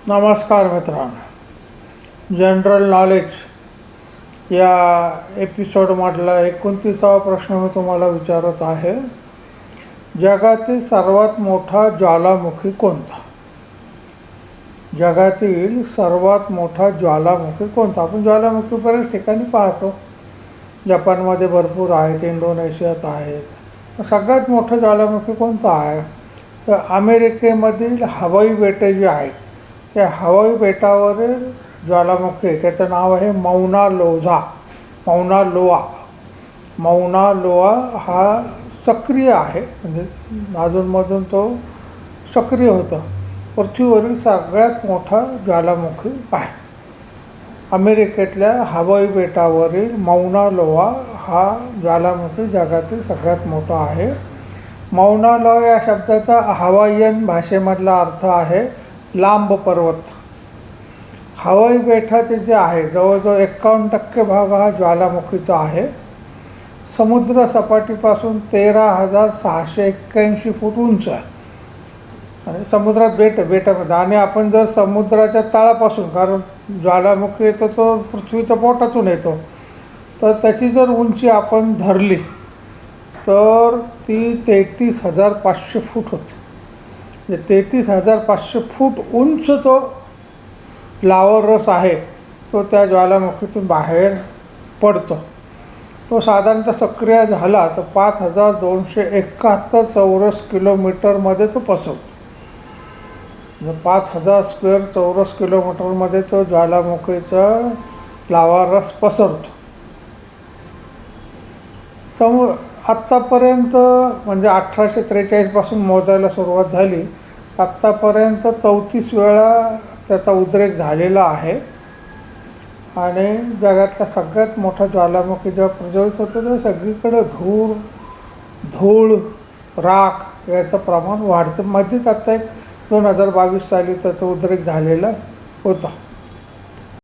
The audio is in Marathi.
नमस्कार मित्रांनो, जनरल नॉलेज या एपिसोडमधला 29वा प्रश्न मी तुम्हाला विचारत आहे. जगातील सर्वात मोठा ज्वालामुखी कोणता? जगातील सर्वात मोठा ज्वालामुखी कोणता? आपण ज्वालामुखी बऱ्याच ठिकाणी पाहतो. जपानमध्ये भरपूर आहेत, इंडोनेशियात आहेत. सगळ्यात मोठं ज्वालामुखी कोणतं आहे? तर अमेरिकेमधील हवाई बेटे जी आहेत त्या हवाई बेटावरील ज्वालामुखी आहे, त्याचं नाव आहे मौना लोआ. हा सक्रिय आहे, म्हणजे अधूनमधून तो सक्रिय होतो. पृथ्वीवरील सगळ्यात मोठा ज्वालामुखी आहे. अमेरिकेतल्या हवाई बेटावरील मौना लोआ हा ज्वालामुखी जगातील सगळ्यात मोठा आहे. मौना लोआ या शब्दाचा हवाईयन भाषेमधला अर्थ आहे लांब पर्वत. हवाई बेटाचे जे आहे जवळजवळ 51% भाग हा ज्वालामुखीचा आहे. समुद्र सपाटीपासून 13,681 फूट उंच आहे. आणि समुद्रात बेटामध्ये आणि आपण जर समुद्राच्या तळापासून, कारण ज्वालामुखी येतो तो पृथ्वीच्या पोटातून येतो, तर त्याची जर उंची आपण धरली तर ती 33,500 फूट होती. 33,500 फूट उंच तो लावा रस आहे, तो त्या ज्वालामुखीतून बाहेर पडतो. तो साधारणतः सक्रिय झाला तर 5,271 चौरस किलोमीटरमध्ये तो पसरतो. 5,000 स्क्वेअर चौरस किलोमीटरमध्ये तो ज्वालामुखीचा लावा रस पसरतो. आत्तापर्यंत म्हणजे 1843 पासून मोजायला सुरुवात झाली, आत्तापर्यंत 34 वेळा त्याचा उद्रेक झालेला आहे. आणि जगातला सगळ्यात मोठा ज्वालामुखी जेव्हा प्रज्वलित होतो तेव्हा सगळीकडे धूळ राख याचं प्रमाण वाढतं. मध्येच आत्ता एक 2022 साली त्याचा उद्रेक झालेला होता.